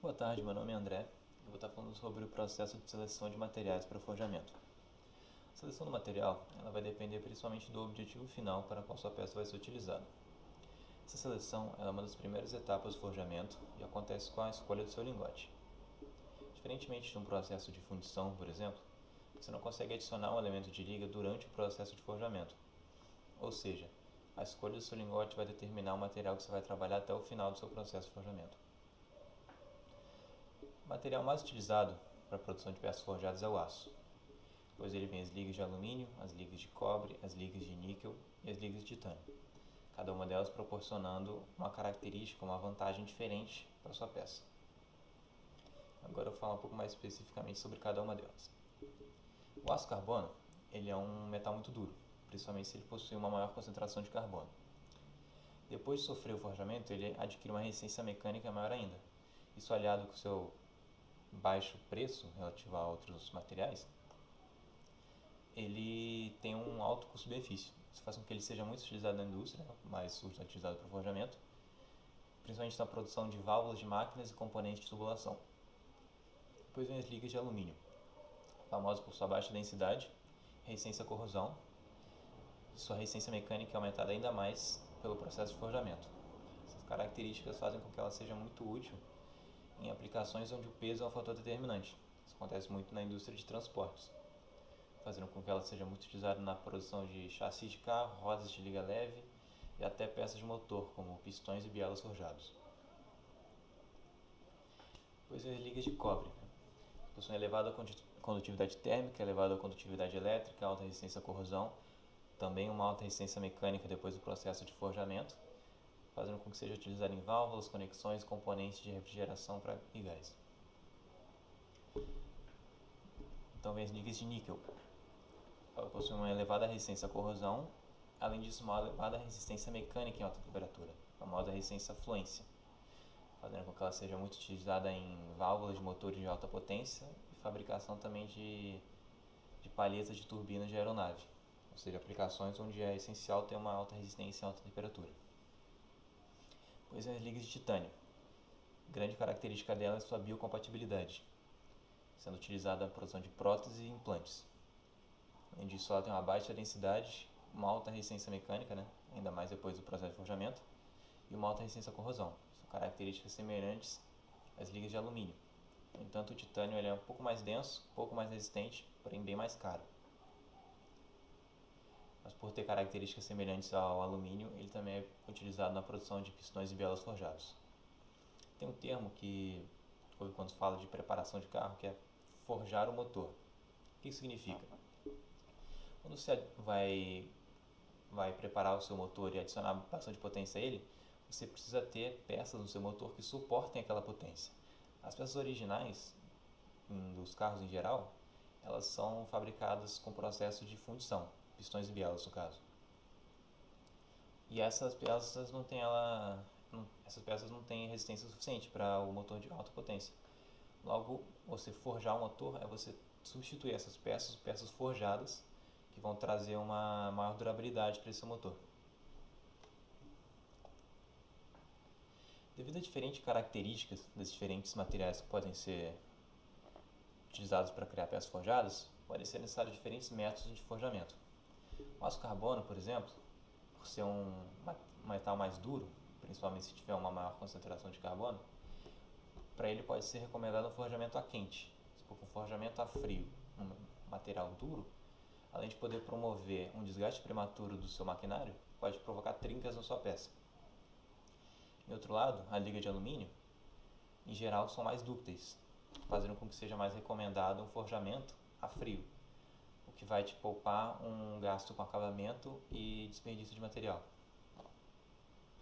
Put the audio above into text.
Boa tarde, meu nome é André. Eu vou estar falando sobre o processo de seleção de materiais para forjamento. A seleção do material ela vai depender principalmente do objetivo final para qual sua peça vai ser utilizada. Essa seleção é uma das primeiras etapas do forjamento e acontece com a escolha do seu lingote. Diferentemente de um processo de fundição, por exemplo, você não consegue adicionar um elemento de liga durante o processo de forjamento. Ou seja, a escolha do seu lingote vai determinar o material que você vai trabalhar até o final do seu processo de forjamento. O material mais utilizado para a produção de peças forjadas é o aço. Depois ele vem as ligas de alumínio, as ligas de cobre, as ligas de níquel e as ligas de titânio. Cada uma delas proporcionando uma característica, uma vantagem diferente para a sua peça. Agora eu vou falar um pouco mais especificamente sobre cada uma delas. O aço carbono ele é um metal muito duro, principalmente se ele possui uma maior concentração de carbono. Depois de sofrer o forjamento, ele adquire uma resistência mecânica maior ainda. Isso aliado com o seu baixo preço relativo a outros materiais, ele tem um alto custo-benefício. Isso faz com que ele seja muito utilizado na indústria, mais utilizado para o forjamento, principalmente na produção de válvulas de máquinas e componentes de tubulação. Depois vem as ligas de alumínio, famosas por sua baixa densidade, resistência à corrosão, e sua resistência mecânica é aumentada ainda mais pelo processo de forjamento. Essas características fazem com que ela seja muito útil em aplicações onde o peso é um fator determinante. Isso acontece muito na indústria de transportes, fazendo com que ela seja muito utilizada na produção de chassis de carro, rodas de liga leve e até peças de motor, como pistões e bielas forjados. Depois as ligas de cobre. Possuem elevada condutividade térmica, elevada condutividade elétrica, alta resistência à corrosão, também uma alta resistência mecânica depois do processo de forjamento, fazendo com que seja utilizado em válvulas, conexões e componentes de refrigeração e gás. Então vem as ligas de níquel. Ela possui uma elevada resistência à corrosão, além disso uma elevada resistência mecânica em alta temperatura, a famosa resistência à fluência, fazendo com que ela seja muito utilizada em válvulas de motores de alta potência e fabricação também de palhetas de turbinas de aeronave, ou seja, aplicações onde é essencial ter uma alta resistência em alta temperatura. Pois é, as ligas de titânio. A grande característica dela é sua biocompatibilidade, sendo utilizada na produção de próteses e implantes. Além disso, ela tem uma baixa densidade, uma alta resistência mecânica, ainda mais depois do processo de forjamento, e uma alta resistência à corrosão. São características semelhantes às ligas de alumínio. No entanto, o titânio ele é um pouco mais denso, um pouco mais resistente, porém bem mais caro. Mas por ter características semelhantes ao alumínio, ele também é utilizado na produção de pistões e bielas forjados. Tem um termo que, quando se fala de preparação de carro, que é forjar o motor. O que isso significa? Quando você vai preparar o seu motor e adicionar bastante potência a ele, você precisa ter peças no seu motor que suportem aquela potência. As peças originais dos carros em geral, elas são fabricadas com processo de fundição, pistões e bielas no caso. E essas peças não têm resistência suficiente para o motor de alta potência. Logo, você forjar o motor é você substituir essas peças forjadas, que vão trazer uma maior durabilidade para esse motor. Devido a diferentes características dos diferentes materiais que podem ser utilizados para criar peças forjadas, podem ser necessários diferentes métodos de forjamento. O aço carbono, por exemplo, por ser um metal mais duro, principalmente se tiver uma maior concentração de carbono, para ele pode ser recomendado um forjamento a quente. Se for um forjamento a frio, um material duro, além de poder promover um desgaste prematuro do seu maquinário, pode provocar trincas na sua peça. Em outro lado, a liga de alumínio, em geral, são mais dúcteis, fazendo com que seja mais recomendado um forjamento a frio, o que vai te poupar um gasto com acabamento e desperdício de material.